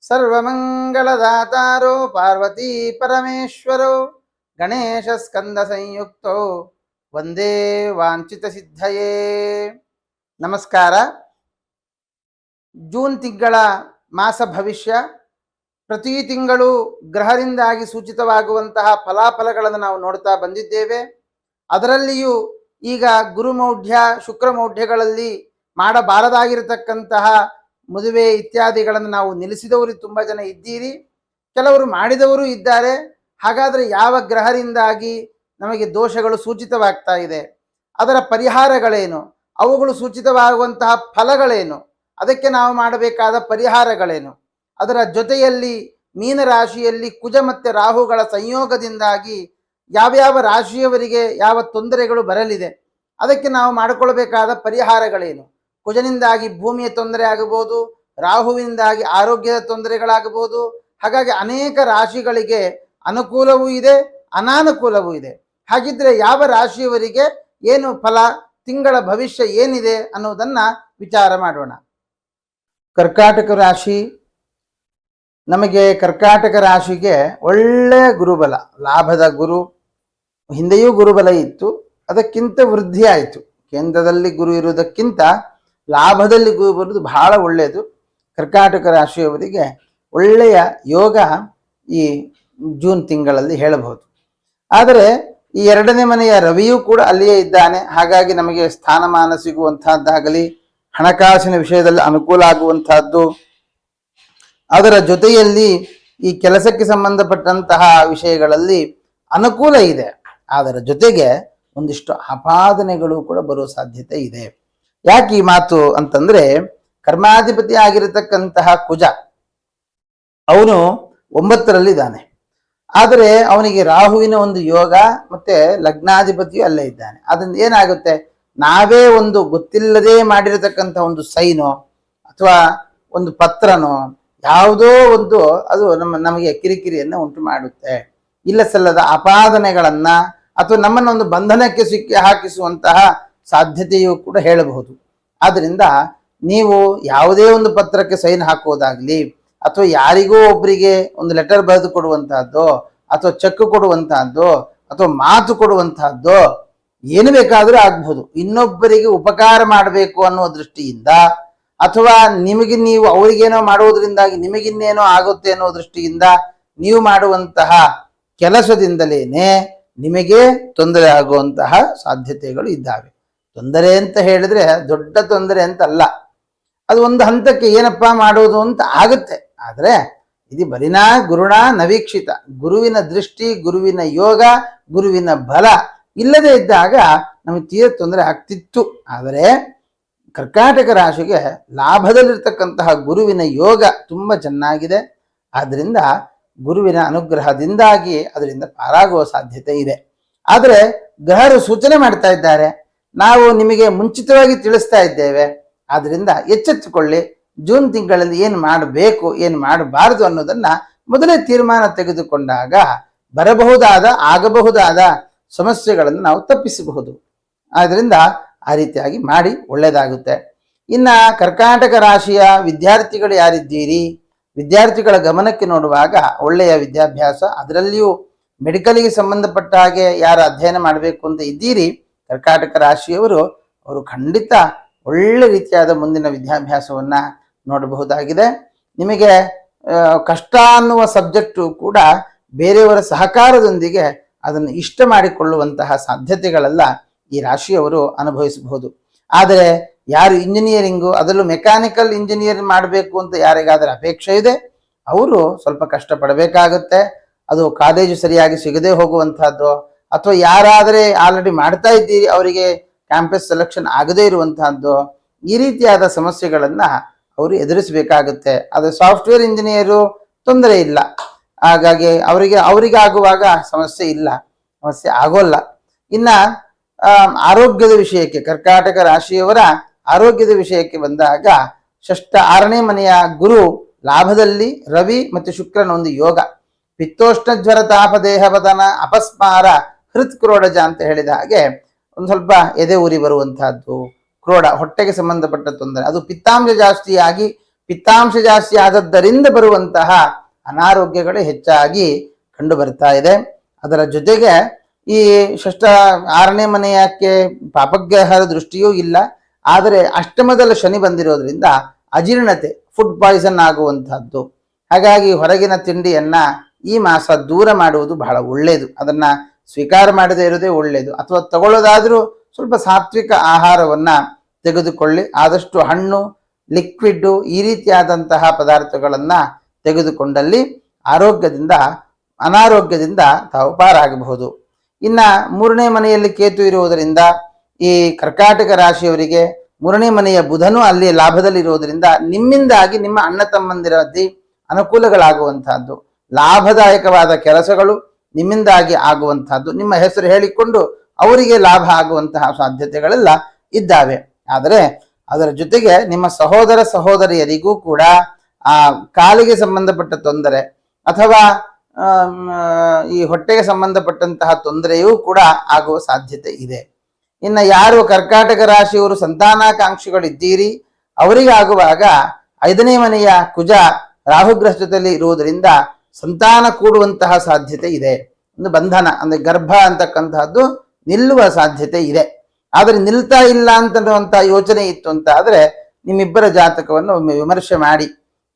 ಸರ್ವಮಂಗಳದಾತಾರೋ ಪಾರ್ವತೀ ಪರಮೇಶ್ವರೋ ಗಣೇಶ ಸ್ಕಂದ ಸಂಯುಕ್ತೋ ವಂದೇ ವಾಂಛಿತ ಸಿದ್ಧಯೇ. ನಮಸ್ಕಾರ. ಜೂನ್ ತಿಂಗಳ ಮಾಸ ಭವಿಷ್ಯ, ಪ್ರತಿ ತಿಂಗಳು ಗ್ರಹದಿಂದಾಗಿ ಸೂಚಿತವಾಗುವಂತಹ ಫಲಾಫಲಗಳನ್ನು ನಾವು ನೋಡ್ತಾ ಬಂದಿದ್ದೇವೆ. ಅದರಲ್ಲಿಯೂ ಈಗ ಗುರುಮೌಢ್ಯ ಶುಕ್ರಮೌಢ್ಯಗಳಲ್ಲಿ ಮಾಡಬಾರದಾಗಿರತಕ್ಕಂತಹ ಮದುವೆ ಇತ್ಯಾದಿಗಳನ್ನು ನಾವು ನಿಲ್ಲಿಸಿದವರು ತುಂಬ ಜನ ಇದ್ದೀರಿ, ಕೆಲವರು ಮಾಡಿದವರು ಇದ್ದಾರೆ. ಹಾಗಾದರೆ ಯಾವ ಗ್ರಹದಿಂದಾಗಿ ನಮಗೆ ದೋಷಗಳು ಸೂಚಿತವಾಗ್ತಾ ಇದೆ, ಅದರ ಪರಿಹಾರಗಳೇನು, ಅವುಗಳು ಸೂಚಿತವಾಗುವಂತಹ ಫಲಗಳೇನು, ಅದಕ್ಕೆ ನಾವು ಮಾಡಬೇಕಾದ ಪರಿಹಾರಗಳೇನು, ಅದರ ಜೊತೆಯಲ್ಲಿ ಮೀನರಾಶಿಯಲ್ಲಿ ಕುಜ ಮತ್ತು ರಾಹುಗಳ ಸಂಯೋಗದಿಂದಾಗಿ ಯಾವ್ಯಾವ ರಾಶಿಯವರಿಗೆ ಯಾವ ತೊಂದರೆಗಳು ಬರಲಿದೆ, ಅದಕ್ಕೆ ನಾವು ಮಾಡಿಕೊಳ್ಬೇಕಾದ ಪರಿಹಾರಗಳೇನು. ಕುಜನಿಂದಾಗಿ ಭೂಮಿಯ ತೊಂದರೆ ಆಗಬಹುದು, ರಾಹುವಿನಿಂದಾಗಿ ಆರೋಗ್ಯದ ತೊಂದರೆಗಳಾಗಬಹುದು. ಹಾಗಾಗಿ ಅನೇಕ ರಾಶಿಗಳಿಗೆ ಅನುಕೂಲವೂ ಇದೆ, ಅನಾನುಕೂಲವೂ ಇದೆ. ಹಾಗಿದ್ರೆ ಯಾವ ರಾಶಿಯವರಿಗೆ ಏನು ಫಲ, ತಿಂಗಳ ಭವಿಷ್ಯ ಏನಿದೆ ಅನ್ನೋದನ್ನ ವಿಚಾರ ಮಾಡೋಣ. ಕರ್ಕಾಟಕ ರಾಶಿ. ನಮಗೆ ಕರ್ಕಾಟಕ ರಾಶಿಗೆ ಒಳ್ಳೆಯ ಗುರುಬಲ, ಲಾಭದ ಗುರು. ಹಿಂದೆಯೂ ಗುರುಬಲ ಇತ್ತು, ಅದಕ್ಕಿಂತ ವೃದ್ಧಿ ಆಯಿತು. ಕೇಂದ್ರದಲ್ಲಿ ಗುರು ಇರುವುದಕ್ಕಿಂತ ಲಾಭದಲ್ಲಿ ಗುರು ಬರುವುದು ಬಹಳ ಒಳ್ಳೆಯದು. ಕರ್ಕಾಟಕ ರಾಶಿಯವರಿಗೆ ಒಳ್ಳೆಯ ಯೋಗ ಈ ಜೂನ್ ತಿಂಗಳಲ್ಲಿ ಹೇಳಬಹುದು. ಆದರೆ ಈ ಎರಡನೇ ಮನೆಯ ರವಿಯೂ ಕೂಡ ಅಲ್ಲಿಯೇ ಇದ್ದಾನೆ. ಹಾಗಾಗಿ ನಮಗೆ ಸ್ಥಾನಮಾನ ಸಿಗುವಂತಹದ್ದಾಗಲಿ, ಹಣಕಾಸಿನ ವಿಷಯದಲ್ಲಿ ಅನುಕೂಲ ಆಗುವಂತಹದ್ದು, ಅದರ ಜೊತೆಯಲ್ಲಿ ಈ ಕೆಲಸಕ್ಕೆ ಸಂಬಂಧಪಟ್ಟಂತಹ ವಿಷಯಗಳಲ್ಲಿ ಅನುಕೂಲ ಇದೆ. ಅದರ ಜೊತೆಗೆ ಒಂದಿಷ್ಟು ಆಪಾದನೆಗಳು ಕೂಡ ಬರುವ ಸಾಧ್ಯತೆ ಇದೆ. ಯಾಕೆ ಈ ಮಾತು ಅಂತಂದ್ರೆ, ಕರ್ಮಾಧಿಪತಿ ಆಗಿರತಕ್ಕಂತಹ ಕುಜ ಅವನು 9ರಲ್ಲಿದ್ದಾನೆ. ಆದರೆ ಅವನಿಗೆ ರಾಹುವಿನ ಒಂದು ಯೋಗ ಮತ್ತೆ ಲಗ್ನಾಧಿಪತಿಯು ಅಲ್ಲೇ ಇದ್ದಾನೆ. ಅದರಿಂದ ಏನಾಗುತ್ತೆ, ನಾವೇ ಒಂದು ಗೊತ್ತಿಲ್ಲದೆ ಮಾಡಿರತಕ್ಕಂಥ ಒಂದು ಸೈನೋ ಅಥವಾ ಒಂದು ಪತ್ರನೋ ಯಾವುದೋ ಒಂದು ಅದು ನಮಗೆ ಕಿರಿಕಿರಿಯನ್ನು ಉಂಟು ಮಾಡುತ್ತೆ. ಇಲ್ಲ ಸಲ್ಲದ ಅಪಾದನೆಗಳನ್ನ ಅಥವಾ ನಮ್ಮನ್ನು ಒಂದು ಬಂಧನಕ್ಕೆ ಸಿಕ್ಕಿ ಹಾಕಿಸುವಂತಹ ಸಾಧ್ಯತೆಯೂ ಕೂಡ ಹೇಳಬಹುದು. ಆದ್ರಿಂದ ನೀವು ಯಾವುದೇ ಒಂದು ಪತ್ರಕ್ಕೆ ಸೈನ್ ಹಾಕುವುದಾಗ್ಲಿ, ಅಥವಾ ಯಾರಿಗೋ ಒಬ್ಬರಿಗೆ ಒಂದು ಲೆಟರ್ ಬರೆದು ಕೊಡುವಂತಹದ್ದು, ಅಥವಾ ಚೆಕ್ ಕೊಡುವಂತಹದ್ದು, ಅಥವಾ ಮಾತು ಕೊಡುವಂತಹದ್ದು, ಏನು ಬೇಕಾದರೂ ಆಗಬಹುದು. ಇನ್ನೊಬ್ಬರಿಗೆ ಉಪಕಾರ ಮಾಡಬೇಕು ಅನ್ನೋ ದೃಷ್ಟಿಯಿಂದ, ಅಥವಾ ನಿಮಗೆ ನೀವು ಅವರಿಗೇನೋ ಮಾಡುವುದರಿಂದಾಗಿ ನಿಮಗಿನ್ನೇನೋ ಆಗುತ್ತೆ ಅನ್ನೋ ದೃಷ್ಟಿಯಿಂದ ನೀವು ಮಾಡುವಂತಹ ಕೆಲಸದಿಂದಲೇನೆ ನಿಮಗೆ ತೊಂದರೆ ಆಗುವಂತಹ ಸಾಧ್ಯತೆಗಳು ಇದ್ದಾವೆ. ತೊಂದರೆ ಅಂತ ಹೇಳಿದ್ರೆ ದೊಡ್ಡ ತೊಂದರೆ ಅಂತ ಅಲ್ಲ, ಅದು ಒಂದು ಹಂತಕ್ಕೆ ಏನಪ್ಪ ಮಾಡೋದು ಅಂತ ಆಗುತ್ತೆ. ಆದರೆ ಇದು ಬಲಿನಾ ಗುರುಣ ನವೀಕ್ಷಿತ, ಗುರುವಿನ ದೃಷ್ಟಿ, ಗುರುವಿನ ಯೋಗ, ಗುರುವಿನ ಬಲ ಇಲ್ಲದೆ ಇದ್ದಾಗ ನಮಗೆ ತೀರ ತೊಂದರೆ ಆಗ್ತಿತ್ತು. ಆದರೆ ಕರ್ಕಾಟಕ ರಾಶಿಗೆ ಲಾಭದಲ್ಲಿರ್ತಕ್ಕಂತಹ ಗುರುವಿನ ಯೋಗ ತುಂಬ ಚೆನ್ನಾಗಿದೆ. ಆದ್ರಿಂದ ಗುರುವಿನ ಅನುಗ್ರಹದಿಂದಾಗಿ ಅದರಿಂದ ಪಾರಾಗುವ ಸಾಧ್ಯತೆ ಇದೆ. ಆದರೆ ಗ್ರಹರು ಸೂಚನೆ ಮಾಡ್ತಾ ಇದ್ದಾರೆ, ನಾವು ನಿಮಗೆ ಮುಂಚಿತವಾಗಿ ತಿಳಿಸ್ತಾ ಇದ್ದೇವೆ. ಆದ್ರಿಂದ ಎಚ್ಚೆತ್ತುಕೊಳ್ಳಿ. ಜೂನ್ ತಿಂಗಳಲ್ಲಿ ಏನು ಮಾಡಬೇಕು, ಏನು ಮಾಡಬಾರದು ಅನ್ನೋದನ್ನ ಮೊದಲೇ ತೀರ್ಮಾನ ತೆಗೆದುಕೊಂಡಾಗ ಆಗಬಹುದಾದ ಸಮಸ್ಯೆಗಳನ್ನು ನಾವು ತಪ್ಪಿಸಬಹುದು. ಆದ್ರಿಂದ ಆ ರೀತಿಯಾಗಿ ಮಾಡಿ ಒಳ್ಳೆಯದಾಗುತ್ತೆ. ಇನ್ನ ಕರ್ಕಾಟಕ ರಾಶಿಯ ವಿದ್ಯಾರ್ಥಿಗಳು ಯಾರಿದ್ದೀರಿ, ವಿದ್ಯಾರ್ಥಿಗಳ ಗಮನಕ್ಕೆ ನೋಡುವಾಗ ಒಳ್ಳೆಯ ವಿದ್ಯಾಭ್ಯಾಸ, ಅದರಲ್ಲಿಯೂ ಮೆಡಿಕಲ್ಗೆ ಸಂಬಂಧಪಟ್ಟ ಹಾಗೆ ಯಾರು ಅಧ್ಯಯನ ಮಾಡಬೇಕು ಅಂತ ಇದ್ದೀರಿ ಕರ್ಕಾಟಕ ರಾಶಿಯವರು, ಅವರು ಖಂಡಿತ ಒಳ್ಳೆ ರೀತಿಯಾದ ಮುಂದಿನ ವಿದ್ಯಾಭ್ಯಾಸವನ್ನ ನೋಡಬಹುದಾಗಿದೆ. ನಿಮಗೆ ಕಷ್ಟ ಅನ್ನುವ ಸಬ್ಜೆಕ್ಟು ಕೂಡ ಬೇರೆಯವರ ಸಹಕಾರದೊಂದಿಗೆ ಅದನ್ನು ಇಷ್ಟ ಮಾಡಿಕೊಳ್ಳುವಂತಹ ಸಾಧ್ಯತೆಗಳೆಲ್ಲ ಈ ರಾಶಿಯವರು ಅನುಭವಿಸಬಹುದು. ಆದರೆ ಯಾರು ಇಂಜಿನಿಯರಿಂಗು, ಅದರಲ್ಲೂ ಮೆಕ್ಯಾನಿಕಲ್ ಇಂಜಿನಿಯರಿಂಗ್ ಮಾಡಬೇಕು ಅಂತ ಯಾರಿಗಾದರೂ ಅಪೇಕ್ಷೆ ಇದೆ, ಅವರು ಸ್ವಲ್ಪ ಕಷ್ಟಪಡಬೇಕಾಗುತ್ತೆ. ಅದು ಕಾಲೇಜು ಸರಿಯಾಗಿ ಸಿಗದೆ ಹೋಗುವಂತಹದ್ದು, ಅಥವಾ ಯಾರಾದರೆ ಆಲ್ರೆಡಿ ಮಾಡ್ತಾ ಇದ್ದೀರಿ ಅವರಿಗೆ ಕ್ಯಾಂಪಸ್ ಸೆಲೆಕ್ಷನ್ ಆಗದೇ ಇರುವಂತಹದ್ದು, ಈ ರೀತಿಯಾದ ಸಮಸ್ಯೆಗಳನ್ನ ಅವರು ಎದುರಿಸಬೇಕಾಗುತ್ತೆ. ಅದು ಸಾಫ್ಟ್ವೇರ್ ಇಂಜಿನಿಯರು ತೊಂದರೆ ಇಲ್ಲ, ಹಾಗಾಗಿ ಅವರಿಗೆ ಆಗುವಾಗ ಸಮಸ್ಯೆ ಆಗೋಲ್ಲ. ಇನ್ನ ಆರೋಗ್ಯದ ವಿಷಯಕ್ಕೆ, ಕರ್ಕಾಟಕ ರಾಶಿಯವರ ಆರೋಗ್ಯದ ವಿಷಯಕ್ಕೆ ಬಂದಾಗ 6ನೇ ಮನೆಯ ಗುರು ಲಾಭದಲ್ಲಿ, ರವಿ ಮತ್ತು ಶುಕ್ರನ ಒಂದು ಯೋಗ. ಪಿತ್ತೋಷ್ಣ ಜ್ವರ ತಾಪ ದೇಹವದನ ಅಪಸ್ಮಾರ ಹೃತ್ ಕ್ರೋಡಜ ಅಂತ ಹೇಳಿದ ಹಾಗೆ ಒಂದು ಸ್ವಲ್ಪ ಎದೆ ಉರಿ ಬರುವಂತಹದ್ದು, ಕ್ರೋಡ ಹೊಟ್ಟೆಗೆ ಸಂಬಂಧಪಟ್ಟ ತೊಂದರೆ, ಅದು ಪಿತ್ತಾಂಶ ಜಾಸ್ತಿಯಾಗಿ ಪಿತ್ತಾಂಶ ಜಾಸ್ತಿ ಆದದ್ದರಿಂದ ಬರುವಂತಹ ಅನಾರೋಗ್ಯಗಳು ಹೆಚ್ಚಾಗಿ ಕಂಡು ಬರ್ತಾ ಇದೆ. ಅದರ ಜೊತೆಗೆ ಈ ಷಷ್ಠ 6ನೇ ಮನೆಯಕ್ಕೆ ಪಾಪಗ್ರಹದ ದೃಷ್ಟಿಯೂ ಇಲ್ಲ, ಆದರೆ ಅಷ್ಟಮದಲ್ಲಿ ಶನಿ ಬಂದಿರೋದ್ರಿಂದ ಅಜೀರ್ಣತೆ, ಫುಡ್ ಪಾಯ್ಸನ್ ಆಗುವಂತಹದ್ದು. ಹಾಗಾಗಿ ಹೊರಗಿನ ತಿಂಡಿಯನ್ನ ಈ ಮಾಸ ದೂರ ಮಾಡುವುದು ಬಹಳ ಒಳ್ಳೆಯದು. ಅದನ್ನ ಸ್ವೀಕಾರ ಮಾಡದೇ ಇರೋದೇ ಒಳ್ಳೆಯದು. ಅಥವಾ ತಗೊಳ್ಳೋದಾದ್ರೂ ಸ್ವಲ್ಪ ಸಾತ್ವಿಕ ಆಹಾರವನ್ನ ತೆಗೆದುಕೊಳ್ಳಿ. ಆದಷ್ಟು ಹಣ್ಣು, ಲಿಕ್ವಿಡ್, ಈ ರೀತಿಯಾದಂತಹ ಪದಾರ್ಥಗಳನ್ನ ತೆಗೆದುಕೊಂಡಲ್ಲಿ ಅನಾರೋಗ್ಯದಿಂದ ತಾವು ಪಾರಾಗಬಹುದು. ಇನ್ನ 3ನೇ ಮನೆಯಲ್ಲಿ ಕೇತು ಇರುವುದರಿಂದ ಈ ಕರ್ಕಾಟಕ ರಾಶಿಯವರಿಗೆ 3ನೇ ಮನೆಯ ಬುಧನು ಅಲ್ಲಿ ಲಾಭದಲ್ಲಿ ಇರುವುದರಿಂದ ನಿಮ್ಮಿಂದಾಗಿ ನಿಮ್ಮ ಅಣ್ಣ ತಮ್ಮಂದಿರಲ್ಲಿ ಅನುಕೂಲಗಳಾಗುವಂತಹದ್ದು, ಲಾಭದಾಯಕವಾದ ಕೆಲಸಗಳು ನಿಮ್ಮಿಂದಾಗಿ ಆಗುವಂತಹದ್ದು, ನಿಮ್ಮ ಹೆಸರು ಹೇಳಿಕೊಂಡು ಅವರಿಗೆ ಲಾಭ ಆಗುವಂತಹ ಸಾಧ್ಯತೆಗಳೆಲ್ಲ ಇದ್ದಾವೆ. ಆದರೆ ಅದರ ಜೊತೆಗೆ ನಿಮ್ಮ ಸಹೋದರ ಸಹೋದರಿಯರಿಗೂ ಕೂಡ ಆ ಕಾಲಿಗೆ ಸಂಬಂಧಪಟ್ಟ ತೊಂದರೆ ಅಥವಾ ಈ ಹೊಟ್ಟೆಗೆ ಸಂಬಂಧಪಟ್ಟಂತಹ ತೊಂದರೆಯೂ ಕೂಡ ಆಗುವ ಸಾಧ್ಯತೆ ಇದೆ. ಇನ್ನು ಯಾರು ಕರ್ಕಾಟಕ ರಾಶಿಯವರು ಸಂತಾನಾಕಾಂಕ್ಷಿಗಳಿದ್ದೀರಿ ಅವರಿಗಾಗುವಾಗ 5ನೇ ಮನೆಯ ಕುಜ ರಾಹುಗ್ರಸ್ತದಲ್ಲಿ ಇರುವುದರಿಂದ ಸಂತಾನ ಕೂಡುವಂತಹ ಸಾಧ್ಯತೆ ಇದೆ. ಒಂದು ಬಂಧನ ಅಂದ್ರೆ ಗರ್ಭ ಅಂತಕ್ಕಂತಹದ್ದು ನಿಲ್ಲುವ ಸಾಧ್ಯತೆ ಇದೆ. ಆದರೆ ನಿಲ್ತಾ ಇಲ್ಲ ಅಂತನ್ನುವಂತ ಯೋಚನೆ ಇತ್ತು ಅಂತ ಆದ್ರೆ ನಿಮ್ಮಿಬ್ಬರ ಜಾತಕವನ್ನು ಒಮ್ಮೆ ವಿಮರ್ಶೆ ಮಾಡಿ,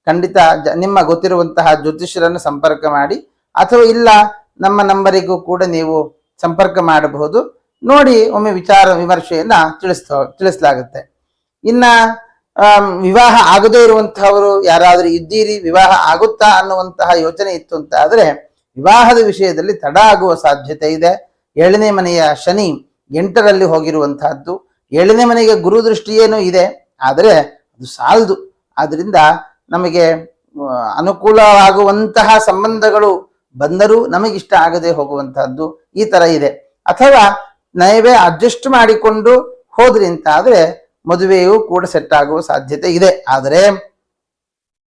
ಖಂಡಿತ ನಿಮ್ಮ ಗೊತ್ತಿರುವಂತಹ ಜ್ಯೋತಿಷ್ಯರನ್ನು ಸಂಪರ್ಕ ಮಾಡಿ, ಅಥವಾ ಇಲ್ಲ ನಮ್ಮ ನಂಬರಿಗೂ ಕೂಡ ನೀವು ಸಂಪರ್ಕ ಮಾಡಬಹುದು. ನೋಡಿ ಒಮ್ಮೆ ವಿಮರ್ಶೆಯನ್ನ ತಿಳಿಸಲಾಗುತ್ತೆ. ಇನ್ನ ವಿವಾಹ ಆಗದೇ ಇರುವಂತಹವರು ಯಾರಾದ್ರೂ ಇದ್ದೀರಿ, ವಿವಾಹ ಆಗುತ್ತಾ ಅನ್ನುವಂತಹ ಯೋಚನೆ ಇತ್ತು ಅಂತ ಆದ್ರೆ ವಿವಾಹದ ವಿಷಯದಲ್ಲಿ ತಡ ಆಗುವ ಸಾಧ್ಯತೆ ಇದೆ. 7ನೇ ಮನೆಯ ಶನಿ 8ರಲ್ಲಿ ಹೋಗಿರುವಂತಹದ್ದು, 7ನೇ ಮನೆಗೆ ಗುರು ದೃಷ್ಟಿಯೇನೂ ಇದೆ, ಆದರೆ ಅದು ಸಾಲದು. ಆದ್ರಿಂದ ನಮಗೆ ಅನುಕೂಲವಾಗುವಂತಹ ಸಂಬಂಧಗಳು ಬಂದರೂ ನಮಗಿಷ್ಟ ಆಗದೆ ಹೋಗುವಂತಹದ್ದು ಈ ತರ ಇದೆ. ಅಥವಾ ನಾವೇ ಅಡ್ಜಸ್ಟ್ ಮಾಡಿಕೊಂಡು ಹೋದ್ರಿ ಅಂತ ಆದ್ರೆ ಮದುವೆಯೂ ಕೂಡ ಸೆಟ್ ಆಗುವ ಸಾಧ್ಯತೆ ಇದೆ. ಆದರೆ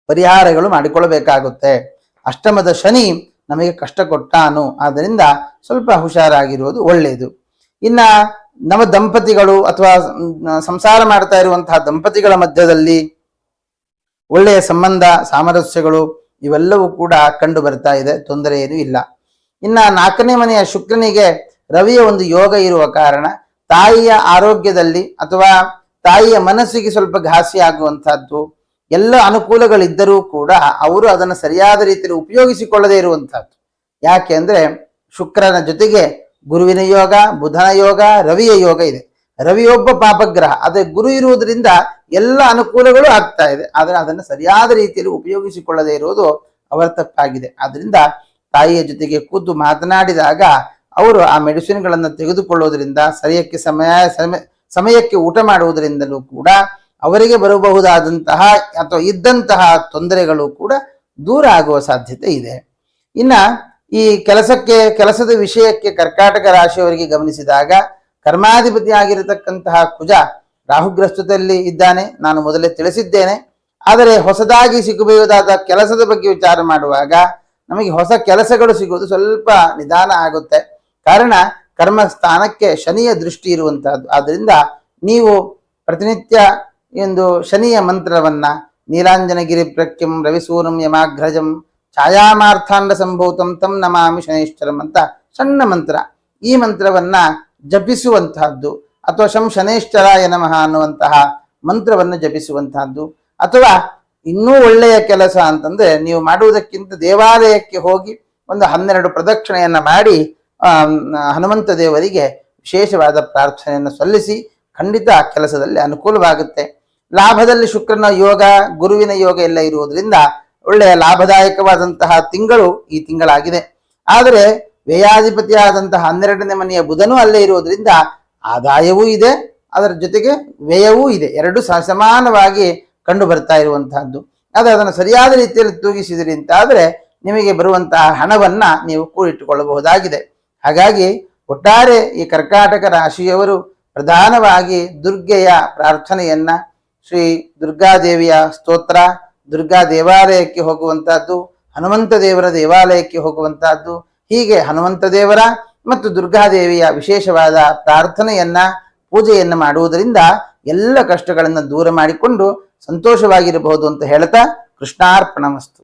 ಪರಿಹಾರಗಳು ಮಾಡಿಕೊಳ್ಳಬೇಕಾಗುತ್ತೆ. ಅಷ್ಟಮದ ಶನಿ ನಮಗೆ ಕಷ್ಟ ಕೊಟ್ಟಾನು, ಆದ್ದರಿಂದ ಸ್ವಲ್ಪ ಹುಷಾರಾಗಿರುವುದು ಒಳ್ಳೆಯದು. ಇನ್ನ ನಮ್ಮ ದಂಪತಿಗಳು ಅಥವಾ ಸಂಸಾರ ಮಾಡ್ತಾ ಇರುವಂತಹ ದಂಪತಿಗಳ ಮಧ್ಯದಲ್ಲಿ ಒಳ್ಳೆಯ ಸಂಬಂಧ, ಸಾಮರಸ್ಯಗಳು ಇವೆಲ್ಲವೂ ಕೂಡ ಕಂಡು ಬರ್ತಾ ಇದೆ, ತೊಂದರೆ ಏನೂ ಇಲ್ಲ. ಇನ್ನ 4ನೇ ಮನೆಯ ಶುಕ್ರನಿಗೆ ರವಿಯ ಒಂದು ಯೋಗ ಇರುವ ಕಾರಣ ತಾಯಿಯ ಆರೋಗ್ಯದಲ್ಲಿ ಅಥವಾ ತಾಯಿಯ ಮನಸ್ಸಿಗೆ ಸ್ವಲ್ಪ ಘಾಸಿ ಆಗುವಂತಹದ್ದು, ಎಲ್ಲ ಅನುಕೂಲಗಳಿದ್ದರೂ ಕೂಡ ಅವರು ಅದನ್ನು ಸರಿಯಾದ ರೀತಿಯಲ್ಲಿ ಉಪಯೋಗಿಸಿಕೊಳ್ಳದೇ ಇರುವಂತಹದ್ದು. ಯಾಕೆ ಅಂದ್ರೆ ಶುಕ್ರನ ಜೊತೆಗೆ ಗುರುವಿನ ಯೋಗ, ಬುಧನ ಯೋಗ, ರವಿಯ ಯೋಗ ಇದೆ. ರವಿಯೊಬ್ಬ ಪಾಪಗ್ರಹ, ಅದೇ ಗುರು ಇರುವುದರಿಂದ ಎಲ್ಲ ಅನುಕೂಲಗಳು ಆಗ್ತಾ ಇದೆ, ಆದರೆ ಅದನ್ನು ಸರಿಯಾದ ರೀತಿಯಲ್ಲಿ ಉಪಯೋಗಿಸಿಕೊಳ್ಳದೇ ಇರುವುದು ಅವರ ತಪ್ಪಾಗಿದೆ. ಆದ್ರಿಂದ ತಾಯಿಯ ಜೊತೆಗೆ ಕೂತು ಮಾತನಾಡಿದಾಗ ಅವರು ಆ ಮೆಡಿಸಿನ್ಗಳನ್ನು ತೆಗೆದುಕೊಳ್ಳುವುದರಿಂದ ಸಮಯಕ್ಕೆ ಊಟ ಮಾಡುವುದರಿಂದಲೂ ಕೂಡ ಅವರಿಗೆ ಬರಬಹುದಾದಂತಹ ಅಥವಾ ಇದ್ದಂತಹ ತೊಂದರೆಗಳು ಕೂಡ ದೂರ ಆಗುವ ಸಾಧ್ಯತೆ ಇದೆ. ಇನ್ನ ಈ ಕೆಲಸದ ವಿಷಯಕ್ಕೆ ಕರ್ಕಾಟಕ ರಾಶಿಯವರಿಗೆ ಗಮನಿಸಿದಾಗ ಕರ್ಮಾಧಿಪತಿ ಆಗಿರತಕ್ಕಂತಹ ಕುಜ ರಾಹುಗ್ರಸ್ತದಲ್ಲಿ ಇದ್ದಾನೆ, ನಾನು ಮೊದಲೇ ತಿಳಿಸಿದ್ದೇನೆ. ಆದರೆ ಹೊಸದಾಗಿ ಸಿಗಬಹುದಾದ ಕೆಲಸದ ಬಗ್ಗೆ ವಿಚಾರ ಮಾಡುವಾಗ ನಮಗೆ ಹೊಸ ಕೆಲಸಗಳು ಸಿಗುವುದು ಸ್ವಲ್ಪ ನಿಧಾನ ಆಗುತ್ತೆ. ಕಾರಣ ಕರ್ಮ ಸ್ಥಾನಕ್ಕೆ ಶನಿಯ ದೃಷ್ಟಿ ಇರುವಂತಹದ್ದು. ಆದ್ರಿಂದ ನೀವು ಪ್ರತಿನಿತ್ಯ ಒಂದು ಶನಿಯ ಮಂತ್ರವನ್ನ ನೀಲಾಂಜನಗಿರಿ ಪ್ರಖ್ಯಂ ರವಿಸೂರಂ ಯಮಾಗ್ರಜಂ ಛಾಯಾಮಾರ್ಥಾಂಡ ಸಂಭೂತಂ ತಂ ನಮಾಮಿ ಶನೈಶ್ಚರಂ ಅಂತ ಸಣ್ಣ ಮಂತ್ರ, ಈ ಮಂತ್ರವನ್ನ ಜಪಿಸುವಂತಹದ್ದು, ಅಥವಾ ಶನೈಶ್ಚರಾಯ ನಮಃ ಅನ್ನುವಂತಹ ಮಂತ್ರವನ್ನು ಜಪಿಸುವಂತಹದ್ದು. ಅಥವಾ ಇನ್ನೂ ಒಳ್ಳೆಯ ಕೆಲಸ ಅಂತಂದ್ರೆ ನೀವು ಮಾಡುವುದಕ್ಕಿಂತ ದೇವಾಲಯಕ್ಕೆ ಹೋಗಿ ಒಂದು 12 ಪ್ರದಕ್ಷಿಣೆಯನ್ನ ಮಾಡಿ ಹನುಮಂತ ದೇವರಿಗೆ ವಿಶೇಷವಾದ ಪ್ರಾರ್ಥನೆಯನ್ನು ಸಲ್ಲಿಸಿ, ಖಂಡಿತ ಕೆಲಸದಲ್ಲಿ ಅನುಕೂಲವಾಗುತ್ತೆ. ಲಾಭದಲ್ಲಿ ಶುಕ್ರನ ಯೋಗ, ಗುರುವಿನ ಯೋಗ ಎಲ್ಲ ಇರುವುದರಿಂದ ಒಳ್ಳೆಯ ಲಾಭದಾಯಕವಾದಂತಹ ತಿಂಗಳು ಈ ತಿಂಗಳಾಗಿದೆ. ಆದರೆ ವ್ಯಯಾಧಿಪತಿಯಾದಂತಹ 12ನೇ ಮನೆಯ ಬುಧನೂ ಅಲ್ಲೇ ಇರುವುದರಿಂದ ಆದಾಯವೂ ಇದೆ, ಅದರ ಜೊತೆಗೆ ವ್ಯಯವೂ ಇದೆ, ಎರಡು ಸಮಾನವಾಗಿ ಕಂಡು ಬರ್ತಾ ಇರುವಂತಹದ್ದು. ಆದರೆ ಅದನ್ನು ಸರಿಯಾದ ರೀತಿಯಲ್ಲಿ ತೂಗಿಸಿದ್ರಿ ಅಂತ ಆದರೆ ನಿಮಗೆ ಬರುವಂತಹ ಹಣವನ್ನ ನೀವು ಕೂಡಿಟ್ಟುಕೊಳ್ಳಬಹುದಾಗಿದೆ. ಹಾಗಾಗಿ ಒಟ್ಟಾರೆ ಈ ಕರ್ಕಾಟಕ ರಾಶಿಯವರು ಪ್ರಧಾನವಾಗಿ ದುರ್ಗೆಯ ಪ್ರಾರ್ಥನೆಯನ್ನ, ಶ್ರೀ ದುರ್ಗಾದೇವಿಯ ಸ್ತೋತ್ರ, ದುರ್ಗಾ ದೇವಾಲಯಕ್ಕೆ ಹೋಗುವಂತಹದ್ದು, ಹನುಮಂತ ದೇವರ ದೇವಾಲಯಕ್ಕೆ ಹೋಗುವಂತಹದ್ದು, ಹೀಗೆ ಹನುಮಂತ ದೇವರ ಮತ್ತು ದುರ್ಗಾದೇವಿಯ ವಿಶೇಷವಾದ ಪ್ರಾರ್ಥನೆಯನ್ನ, ಪೂಜೆಯನ್ನ ಮಾಡುವುದರಿಂದ ಎಲ್ಲ ಕಷ್ಟಗಳನ್ನು ದೂರ ಮಾಡಿಕೊಂಡು ಸಂತೋಷವಾಗಿರಬಹುದು ಅಂತ ಹೇಳ್ತಾ ಕೃಷ್ಣಾರ್ಪಣಮಸ್ತು.